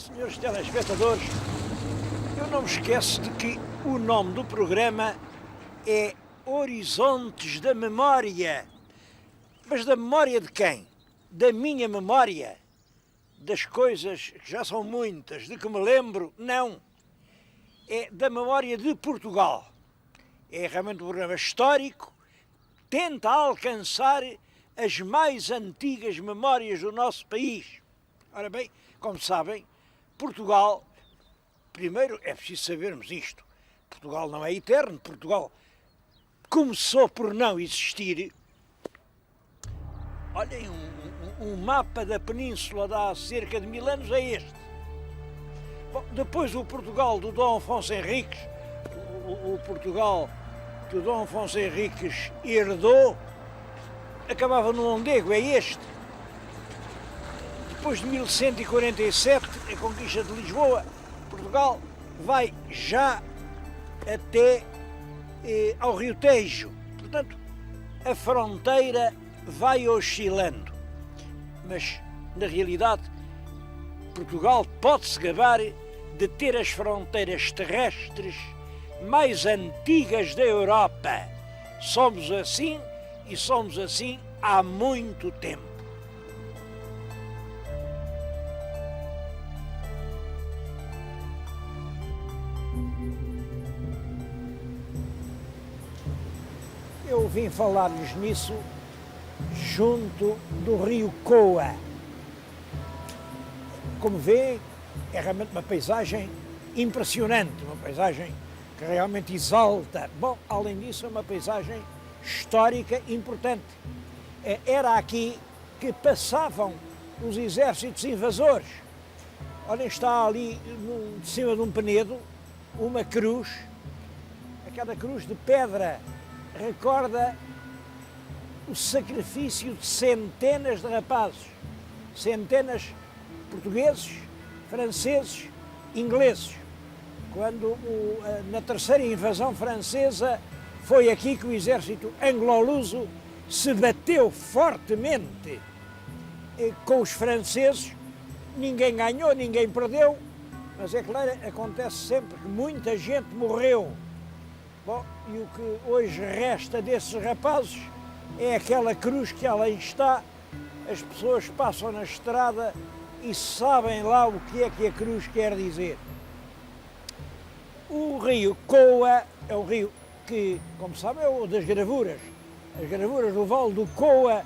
Senhores telespectadores, eu não me esqueço de que o nome do programa é Horizontes da Memória. Mas da memória de quem? Da minha memória? Das coisas que já são muitas, de que me lembro? Não. É da memória de Portugal. É realmente um programa histórico, tenta alcançar as mais antigas memórias do nosso país. Ora bem, como sabem, Portugal, primeiro é preciso sabermos isto, Portugal não é eterno, Portugal começou por não existir. Olhem, um mapa da península de há cerca de 1000 anos é este. Bom, depois o Portugal do Dom Afonso Henriques, o Portugal que o Dom Afonso Henriques herdou, acabava no Ondego, é este. Depois de 1147, a conquista de Lisboa, Portugal vai já até ao Rio Tejo. Portanto, a fronteira vai oscilando. Mas, na realidade, Portugal pode-se gabar de ter as fronteiras terrestres mais antigas da Europa. Somos assim e somos assim há muito tempo. Eu vim falar-lhes nisso junto do rio Coa. Como vêem, é realmente uma paisagem impressionante, uma paisagem que realmente exalta. Bom, além disso, é uma paisagem histórica importante. Era aqui que passavam os exércitos invasores. Olhem, está ali de cima de um penedo uma cruz. Aquela cruz de pedra recorda o sacrifício de centenas de rapazes, centenas portugueses, franceses, ingleses. Quando na terceira invasão francesa foi aqui que o exército anglo-luso se bateu fortemente com os franceses. Ninguém ganhou, ninguém perdeu, mas é claro, acontece sempre que muita gente morreu. Bom, e o que hoje resta desses rapazes é aquela cruz que além está. As pessoas passam na estrada e sabem lá o que é que a cruz quer dizer. O rio Coa é um rio que, como sabem, é o das gravuras. As gravuras do Vale do Coa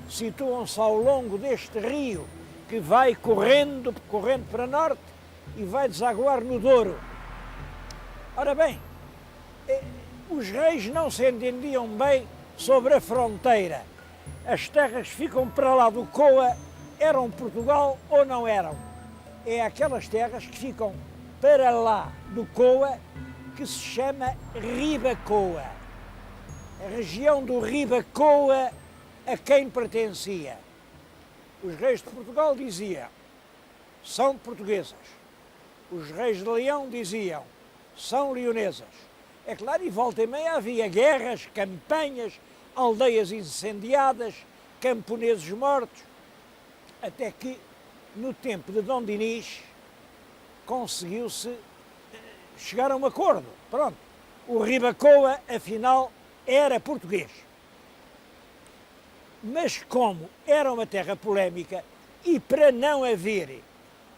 situam-se ao longo deste rio, que vai correndo para norte e vai desaguar no Douro. Ora bem, os reis não se entendiam bem sobre a fronteira. As terras que ficam para lá do Coa eram Portugal ou não eram? É aquelas terras que ficam para lá do Coa que se chama Ribacoa. A região do Ribacoa a quem pertencia? Os reis de Portugal diziam, são portuguesas. Os reis de Leão diziam, são leonesas. É claro, e volta e meia havia guerras, campanhas, aldeias incendiadas, camponeses mortos, até que, no tempo de Dom Dinis, conseguiu-se chegar a um acordo. Pronto, o Ribacoa, afinal, era português. Mas como era uma terra polémica e para não haver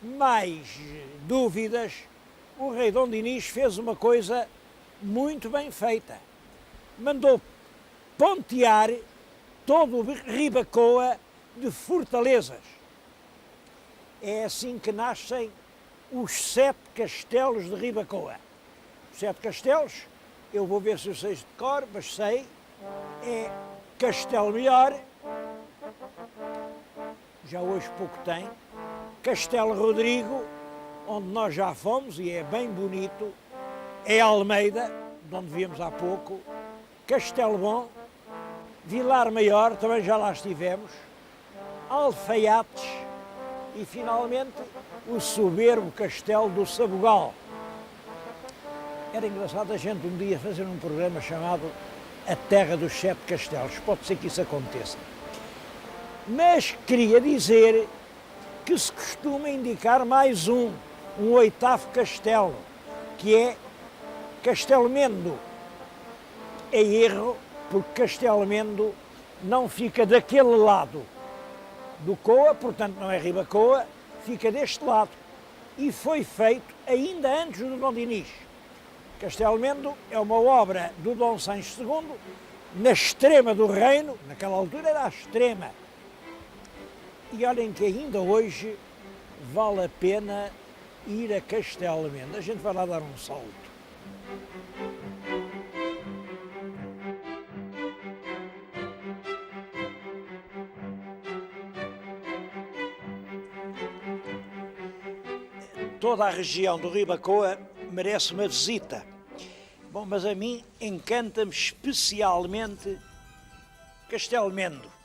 mais dúvidas, o rei Dom Dinis fez uma coisa muito bem feita. Mandou pontear todo o Ribacoa de fortalezas. É assim que nascem os 7 castelos de Ribacoa. Os 7 castelos, eu vou ver se eu sei de cor, mas sei, é Castelo Melhor, já hoje pouco tem, Castelo Rodrigo, onde nós já fomos e é bem bonito, é Almeida, de onde viemos há pouco, Castelo Bom, Vilar Maior, também já lá estivemos, Alfaiates e, finalmente, o soberbo Castelo do Sabugal. Era engraçado a gente um dia fazer um programa chamado A Terra dos 7 Castelos. Pode ser que isso aconteça. Mas queria dizer que se costuma indicar mais um oitavo castelo, que é Castelmendo. É erro, porque Castelmendo não fica daquele lado do Coa, portanto não é Ribacoa, fica deste lado. E foi feito ainda antes do Dom Dinis. Castelmendo é uma obra do Dom Sancho II, na extrema do reino, naquela altura era a extrema. E olhem que ainda hoje vale a pena ir a Castelmendo. A gente vai lá dar um salto. Toda a região do Ribacoa merece uma visita. Bom, mas a mim encanta-me especialmente Castelmendo.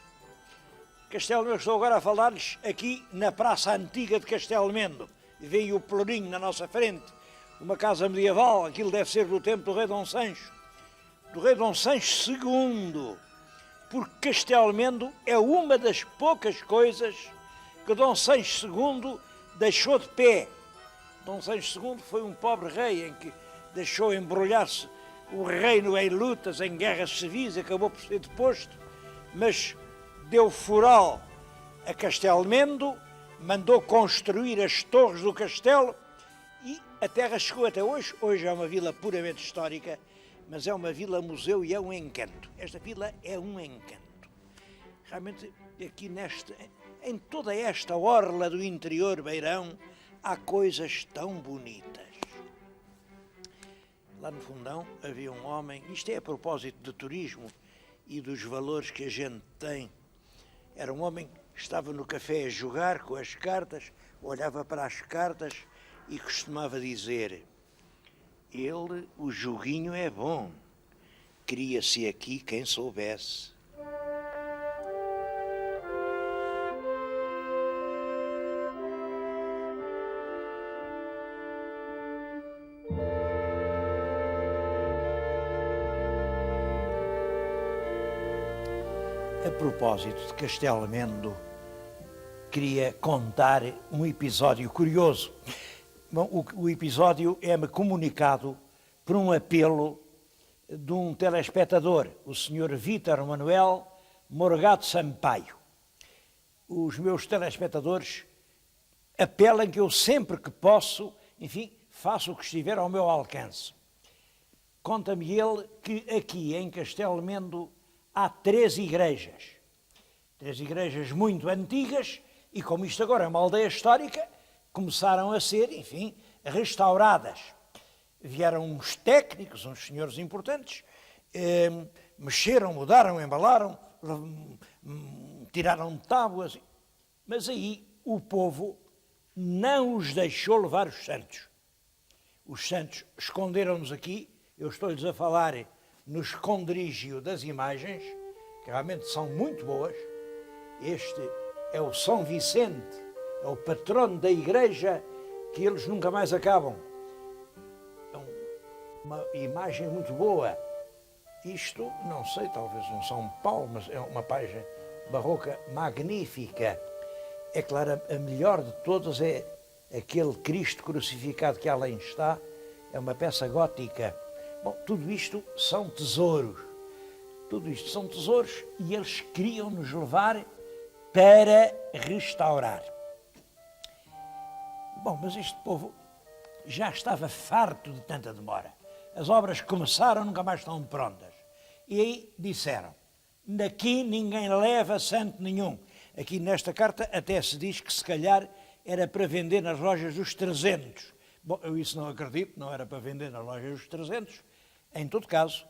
Castelmendo, estou agora a falar-lhes aqui na Praça Antiga de Castelmendo. Vem o Pelourinho na nossa frente, uma casa medieval, aquilo deve ser do tempo do rei Dom Sancho. Do rei Dom Sancho II, porque Castelmendo é uma das poucas coisas que Dom Sancho II deixou de pé. Dom Sancho II foi um pobre rei em que deixou embrulhar-se o reino em lutas, em guerras civis, acabou por ser deposto, mas deu foral a Castelmendo, mandou construir as torres do castelo e a terra chegou até hoje. Hoje é uma vila puramente histórica, mas é uma vila museu e é um encanto. Esta vila é um encanto. Realmente aqui em toda esta orla do interior beirão, há coisas tão bonitas. Lá no fundão havia um homem, isto é a propósito de turismo e dos valores que a gente tem. Era um homem que estava no café a jogar com as cartas, olhava para as cartas e costumava dizer: o joguinho é bom, queria-se aqui quem soubesse. A propósito de Castelmendo, queria contar um episódio curioso. Bom, o episódio é-me comunicado por um apelo de um telespectador, o Sr. Vítor Manuel Morgado Sampaio. Os meus telespectadores apelam que eu sempre que posso, enfim, faço o que estiver ao meu alcance. Conta-me ele que aqui em Castelmendo há 3 igrejas muito antigas e, como isto agora é uma aldeia histórica, começaram a ser, enfim, restauradas. Vieram uns técnicos, uns senhores importantes, mexeram, mudaram, embalaram, tiraram tábuas, mas aí o povo não os deixou levar os santos. Os santos esconderam-nos aqui, eu estou-lhes a falar no esconderijo das imagens, que realmente são muito boas. Este é o São Vicente, é o patrono da igreja, que eles nunca mais acabam. É uma imagem muito boa. Isto, não sei, talvez um São Paulo, mas é uma página barroca magnífica. É claro, a melhor de todas é aquele Cristo crucificado que além está, é uma peça gótica. Bom, tudo isto são tesouros. Tudo isto são tesouros e eles queriam nos levar para restaurar. Bom, mas este povo já estava farto de tanta demora. As obras começaram, nunca mais estão prontas. E aí disseram: daqui ninguém leva santo nenhum. Aqui nesta carta até se diz que se calhar era para vender nas lojas dos 300. Bom, eu isso não acredito, não era para vender nas lojas dos 300. Em todo caso,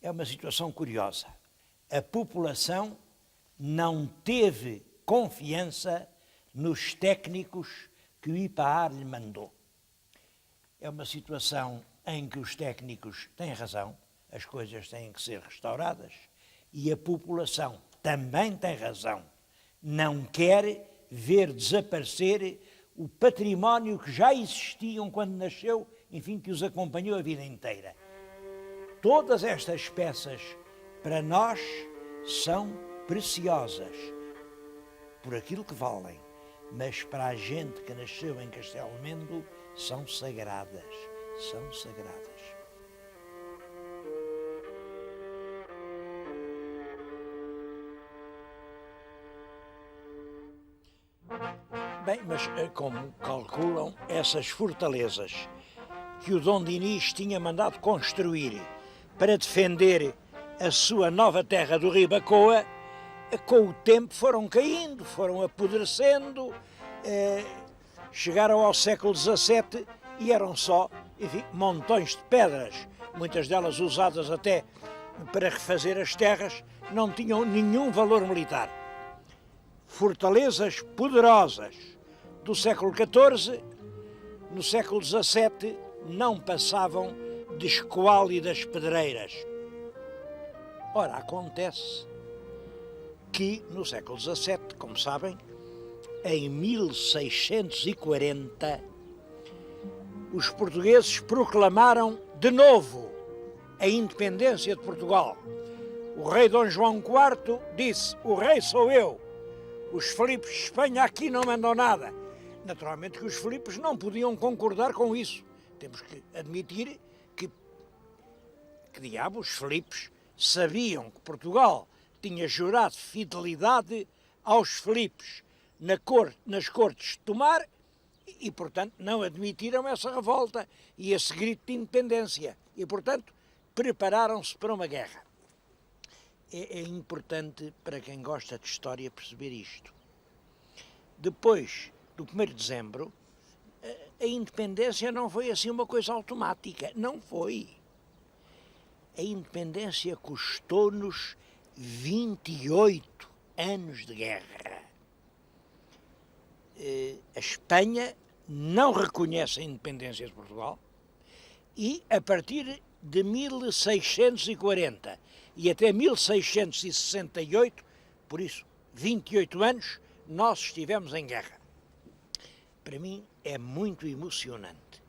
é uma situação curiosa. A população não teve confiança nos técnicos que o IPAAR lhe mandou. É uma situação em que os técnicos têm razão, as coisas têm que ser restauradas, e a população também tem razão. Não quer ver desaparecer o património que já existiam quando nasceu, enfim, que os acompanhou a vida inteira. Todas estas peças, para nós, são preciosas por aquilo que valem, mas para a gente que nasceu em Castelo Mendo são sagradas, são sagradas. Bem, mas como calculam essas fortalezas que o Dom Dinis tinha mandado construir para defender a sua nova terra do Ribacoa, com o tempo foram caindo, foram apodrecendo, chegaram ao século XVII e eram só, enfim, montões de pedras, muitas delas usadas até para refazer as terras, não tinham nenhum valor militar. Fortalezas poderosas do século XIV, no século XVII, não passavam de esquálidas pedreiras. Ora, acontece que no século XVII, como sabem, em 1640, os portugueses proclamaram de novo a independência de Portugal. O rei Dom João IV disse: o rei sou eu, os Filipes de Espanha aqui não mandam nada. Naturalmente que os Filipes não podiam concordar com isso. Temos que admitir que diabo, os Filipes sabiam que Portugal tinha jurado fidelidade aos Filipes nas cortes de Tomar e, portanto, não admitiram essa revolta e esse grito de independência. E, portanto, prepararam-se para uma guerra. É importante para quem gosta de história perceber isto. Depois do 1º de dezembro, a independência não foi assim uma coisa automática. Não foi. A independência custou-nos 28 anos de guerra. A Espanha não reconhece a independência de Portugal e, a partir de 1640 e até 1668, por isso 28 anos, nós estivemos em guerra. Para mim é muito emocionante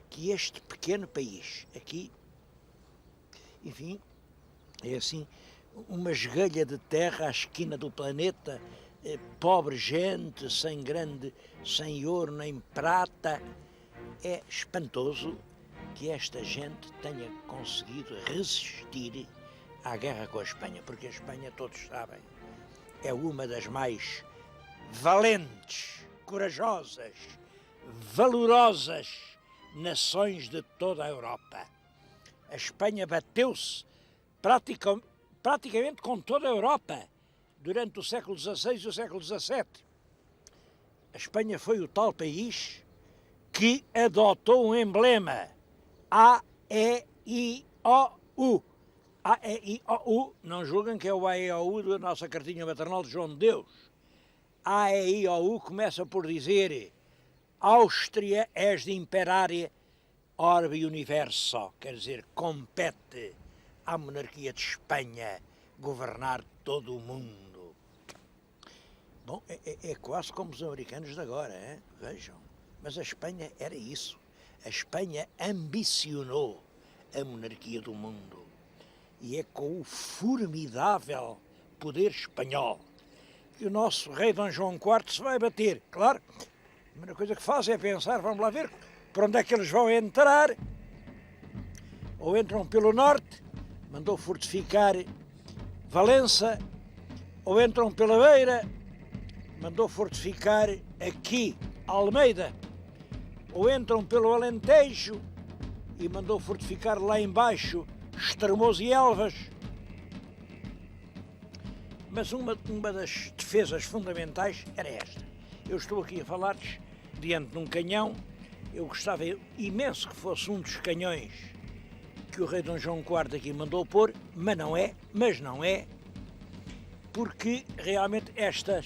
que este pequeno país aqui, enfim, é assim, uma esgalha de terra à esquina do planeta, pobre gente, sem ouro nem prata. É espantoso que esta gente tenha conseguido resistir à guerra com a Espanha, porque a Espanha, todos sabem, é uma das mais valentes, corajosas, valorosas nações de toda a Europa. A Espanha bateu-se praticamente com toda a Europa durante o século XVI e o século XVII. A Espanha foi o tal país que adotou um emblema A-E-I-O-U. A-E-I-O-U, não julguem que é o A-E-I-O-U da nossa cartinha maternal de João de Deus. A-E-I-O-U começa por dizer: Áustria és de imperare orbe universo, quer dizer, compete à monarquia de Espanha governar todo o mundo. Bom, é quase como os americanos de agora, hein? Vejam. Mas a Espanha era isso. A Espanha ambicionou a monarquia do mundo. E é com o formidável poder espanhol que o nosso rei Dom João IV se vai bater. Claro, a primeira coisa que faz é pensar, vamos lá ver, por onde é que eles vão entrar. Ou entram pelo norte, mandou fortificar Valença, ou entram pela beira, mandou fortificar aqui Almeida, ou entram pelo Alentejo e mandou fortificar lá embaixo Estremoz e Elvas. Mas uma das defesas fundamentais era esta. Eu estou aqui a falar-lhes diante de um canhão. Eu gostava imenso que fosse um dos canhões que o rei Dom João IV aqui mandou pôr, mas não é, porque realmente esta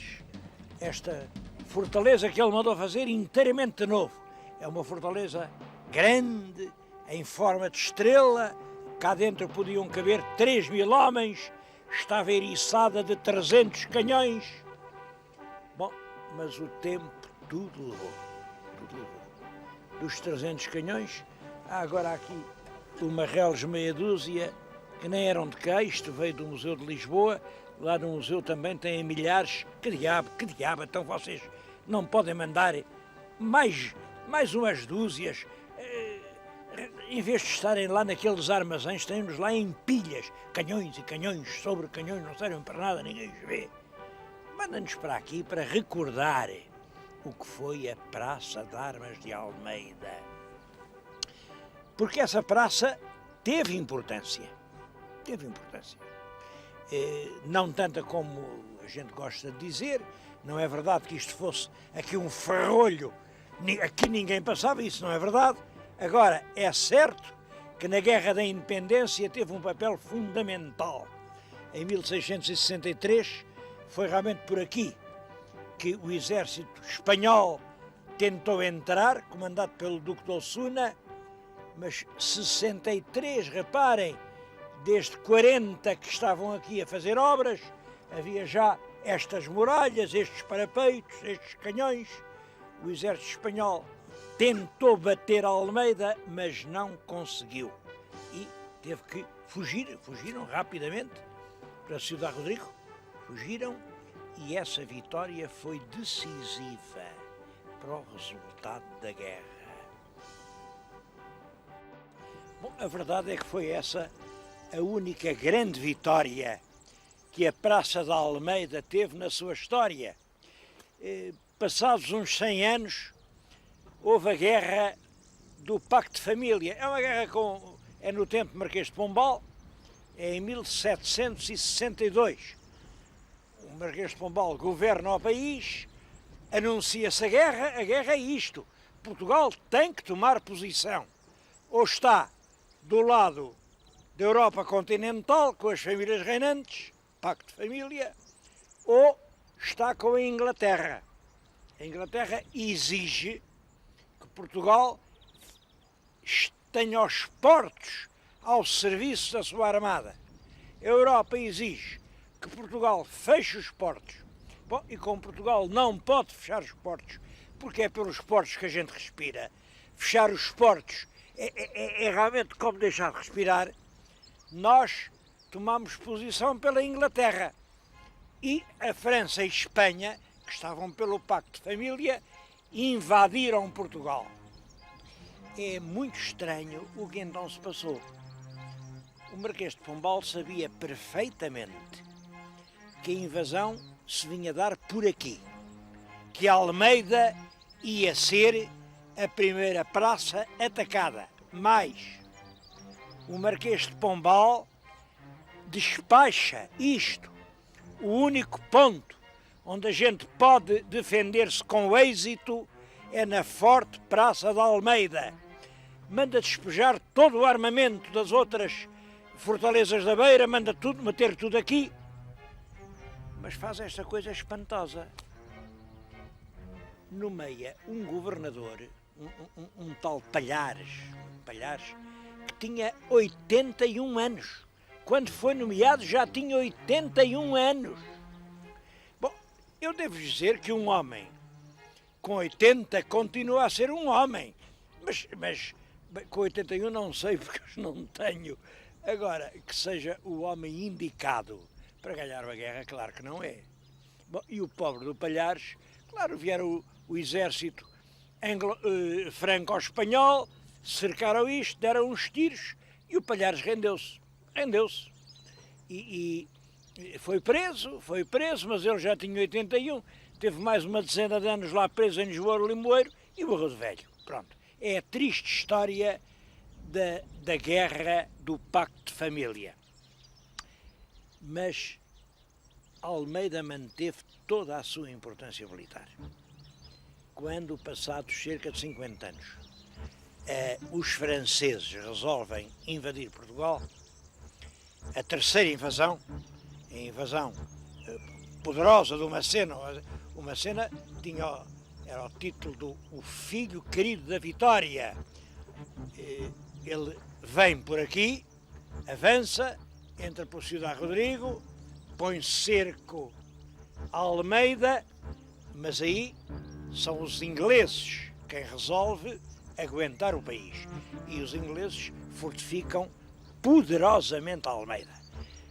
fortaleza que ele mandou fazer inteiramente de novo. É uma fortaleza grande, em forma de estrela, cá dentro podiam caber 3.000 homens, estava eriçada de 300 canhões. Bom, mas o tempo tudo levou. Dos 300 canhões, há agora aqui uma reles meia dúzia, que nem eram de cá, isto veio do Museu de Lisboa, lá no museu também têm milhares. Que diabo, então vocês não podem mandar mais umas dúzias. Em vez de estarem lá naqueles armazéns, temos lá em pilhas, canhões e canhões sobre canhões, não servem para nada, ninguém os vê. Manda-nos para aqui para recordar o que foi a Praça de Armas de Almeida. Porque essa praça teve importância. Teve importância. Não tanta como a gente gosta de dizer. Não é verdade que isto fosse aqui um ferrolho, aqui ninguém passava, isso não é verdade. Agora, é certo que na Guerra da Independência teve um papel fundamental. Em 1663 foi realmente por aqui que o exército espanhol tentou entrar, comandado pelo Duque de Osuna, mas 63, reparem, desde 40 que estavam aqui a fazer obras, havia já estas muralhas, estes parapeitos, estes canhões. O exército espanhol tentou bater a Almeida, mas não conseguiu. E teve que fugir, fugiram rapidamente para a Ciudad Rodrigo, fugiram, e essa vitória foi decisiva para o resultado da guerra. Bom, a verdade é que foi essa a única grande vitória que a Praça da Almeida teve na sua história. Passados uns 100 anos, houve a guerra do Pacto de Família. É uma guerra é no tempo de Marquês de Pombal, é em 1762. O Marquês de Pombal governa o país, anuncia-se a guerra é isto. Portugal tem que tomar posição. Ou está do lado da Europa continental, com as famílias reinantes, Pacto de Família, ou está com a Inglaterra. A Inglaterra exige que Portugal tenha os portos ao serviço da sua armada. A Europa exige que Portugal feche os portos. Bom, e como Portugal não pode fechar os portos, porque é pelos portos que a gente respira, fechar os portos é realmente como deixar de respirar, nós tomamos posição pela Inglaterra. E a França e a Espanha, que estavam pelo Pacto de Família, invadiram Portugal. É muito estranho o que então se passou. O Marquês de Pombal sabia perfeitamente que a invasão se vinha dar por aqui, que Almeida ia ser a primeira praça atacada. Mais, o Marquês de Pombal despacha isto, o único ponto onde a gente pode defender-se com êxito é na forte Praça da Almeida. Manda despejar todo o armamento das outras fortalezas da beira, manda tudo, meter tudo aqui, mas faz esta coisa espantosa. Nomeia um governador, um tal Palhares, que tinha 81 anos. Quando foi nomeado já tinha 81 anos. Bom, eu devo dizer que um homem com 80 continua a ser um homem, mas com 81 não sei porque eu não tenho. Agora, que seja o homem indicado para ganhar uma guerra, claro que não é. Bom, e o pobre do Palhares, claro, vieram o exército franco-espanhol, cercaram isto, deram uns tiros e o Palhares rendeu-se. E foi preso, mas ele já tinha 81, teve mais uma dezena de anos lá preso em Lisboa, no Limoeiro, e morreu de velho. Pronto. É a triste história da guerra do Pacto de Família. Mas Almeida manteve toda a sua importância militar. Quando, passados cerca de 50 anos, os franceses resolvem invadir Portugal, a terceira invasão, a invasão poderosa do Macena. O Macena era o título do O Filho Querido da Vitória. Ele vem por aqui, avança, entra por Ciudad Rodrigo, põe cerco a Almeida, mas aí são os ingleses quem resolve aguentar o país. E os ingleses fortificam poderosamente a Almeida.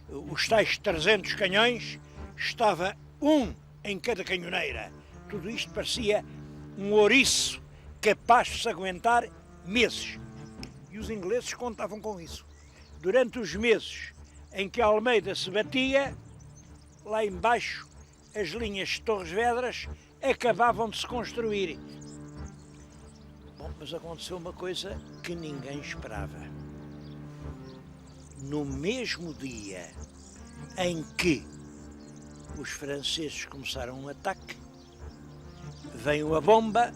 Os tais 300 canhões, estava um em cada canhoneira. tudo isto parecia um ouriço capaz de se aguentar meses. E os ingleses contavam com isso. Durante os meses em que Almeida se batia, lá embaixo as linhas de Torres Vedras acabavam de se construir. Bom, mas aconteceu uma coisa que ninguém esperava. No mesmo dia em que os franceses começaram um ataque, veio a bomba,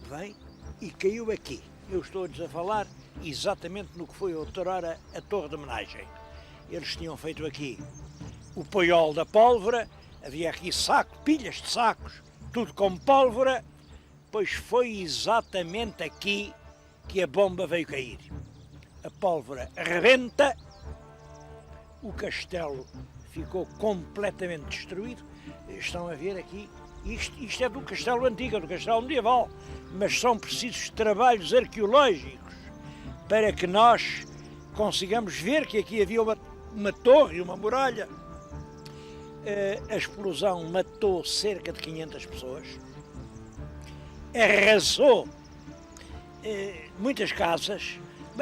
vem e caiu aqui. Eu estou-lhes a falar exatamente no que foi outrora a torre de homenagem. Eles tinham feito aqui o paiol da pólvora, havia aqui pilhas de sacos, tudo com pólvora, pois foi exatamente aqui que a bomba veio cair. A pólvora rebenta, o castelo ficou completamente destruído. Estão a ver aqui, isto é do castelo antigo, do castelo medieval, mas são precisos trabalhos arqueológicos para que nós consigamos ver que aqui havia uma torre e uma muralha. A explosão matou cerca de 500 pessoas, arrasou muitas casas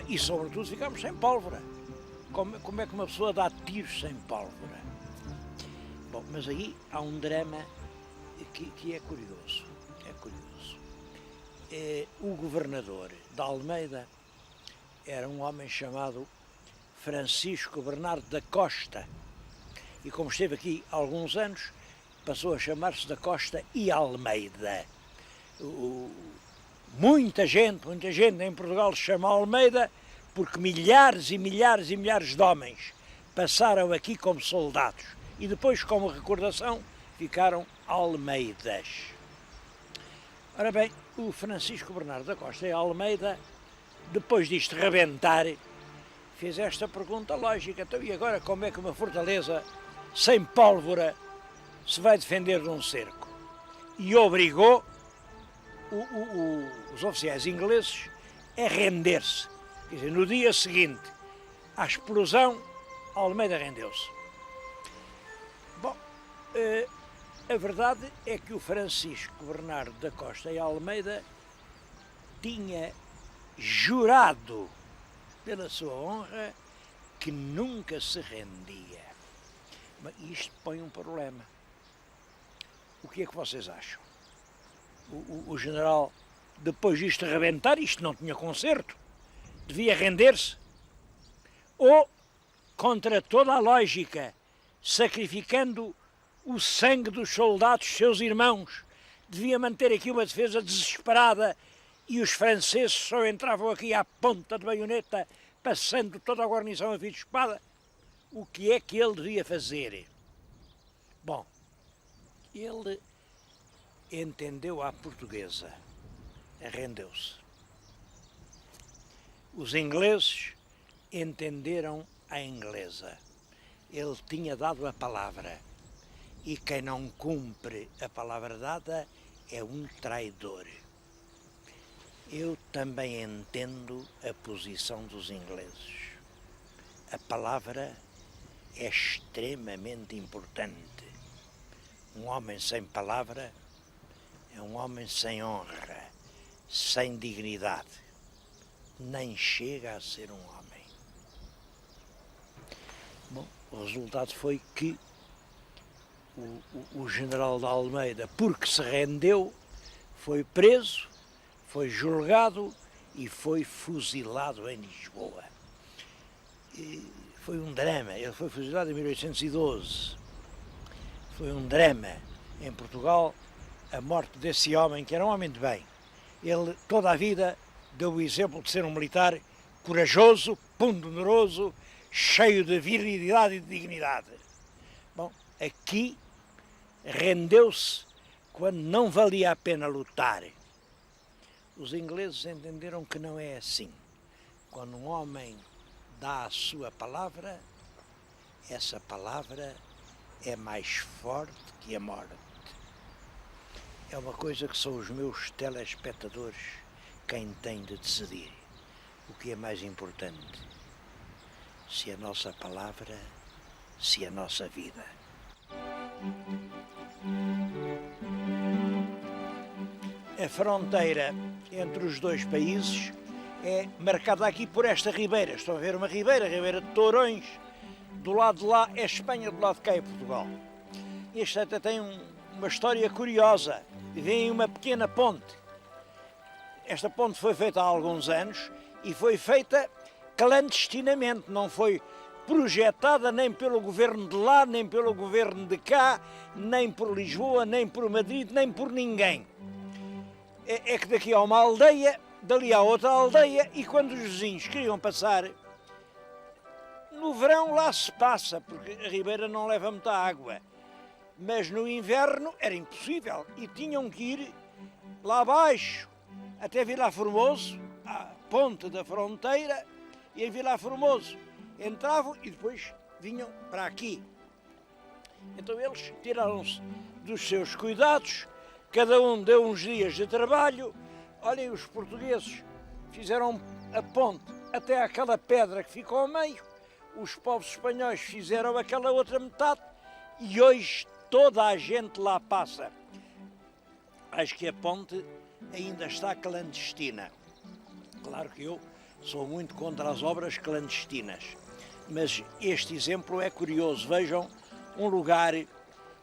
e, sobretudo, ficámos sem pólvora. Como é que uma pessoa dá tiros sem pólvora? Bom, mas aí há um drama que é curioso. O governador de Almeida era um homem chamado Francisco Bernardo da Costa. E como esteve aqui há alguns anos, passou a chamar-se da Costa e Almeida. Muita gente em Portugal se chama Almeida porque milhares e milhares e milhares de homens passaram aqui como soldados e depois, como recordação, ficaram Almeidas. Ora bem, o Francisco Bernardo da Costa e Almeida, depois disto rebentar, fez esta pergunta lógica: então, e agora como é que uma fortaleza sem pólvora se vai defender de um cerco? E obrigou os oficiais ingleses a render-se. Quer dizer, no dia seguinte à explosão, Almeida rendeu-se. Bom, a verdade é que o Francisco Bernardo da Costa e Almeida tinha jurado pela sua honra que nunca se rendia. Mas isto põe um problema. O que é que vocês acham? O general, depois disto rebentar, isto não tinha conserto, devia render-se? Ou, contra toda a lógica, sacrificando o sangue dos soldados, seus irmãos, devia manter aqui uma defesa desesperada e os franceses só entravam aqui à ponta de baioneta, passando toda a guarnição a fio de espada? O que é que ele devia fazer? Bom, ele entendeu à portuguesa, rendeu-se. Os ingleses entenderam à inglesa. Ele tinha dado a palavra e quem não cumpre a palavra dada é um traidor. Eu também entendo a posição dos ingleses. A palavra é extremamente importante. Um homem sem palavra é um homem sem honra, sem dignidade. Nem chega a ser um homem. Bom, o resultado foi que o general de Almeida, porque se rendeu, foi preso, foi julgado e foi fuzilado em Lisboa. E foi um drama. Ele foi fuzilado em 1812. Foi um drama em Portugal a morte desse homem, que era um homem de bem. Ele toda a vida deu o exemplo de ser um militar corajoso, ponderoso, cheio de virilidade e de dignidade. Bom, aqui rendeu-se quando não valia a pena lutar. Os ingleses entenderam que não é assim. Quando um homem dá a sua palavra, essa palavra é mais forte que a morte. É uma coisa que são os meus telespectadores quem tem de decidir. O que é mais importante? Se a nossa palavra, se a nossa vida. A fronteira entre os dois países é marcada aqui por esta ribeira. Estão a ver uma ribeira, a Ribeira de Tourões. Do lado de lá é Espanha, do lado de cá é Portugal. Este até tem uma história curiosa. Vem uma pequena ponte. Esta ponte foi feita há alguns anos e foi feita clandestinamente, não foi projetada nem pelo governo de lá, nem pelo governo de cá, nem por Lisboa, nem por Madrid, nem por ninguém. É que daqui há uma aldeia, dali há outra aldeia, e quando os vizinhos queriam passar, no verão lá se passa, porque a ribeira não leva muita água, mas no inverno era impossível e tinham que ir lá abaixo, até Vilar Formoso, à ponte da fronteira, e em Vilar Formoso entravam e depois vinham para aqui. Então eles tiraram-se dos seus cuidados, cada um deu uns dias de trabalho. Olhem, os portugueses fizeram a ponte até aquela pedra que ficou ao meio, os povos espanhóis fizeram aquela outra metade e hoje toda a gente lá passa. Acho que a ponte ainda está clandestina. Claro que eu sou muito contra as obras clandestinas, mas este exemplo é curioso. Vejam, um lugar que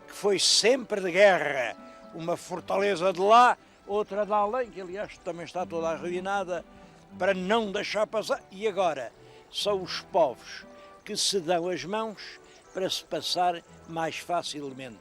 foi sempre de guerra, uma fortaleza de lá, outra de além, que aliás também está toda arruinada, para não deixar passar. E agora são os povos que se dão as mãos para se passar mais facilmente.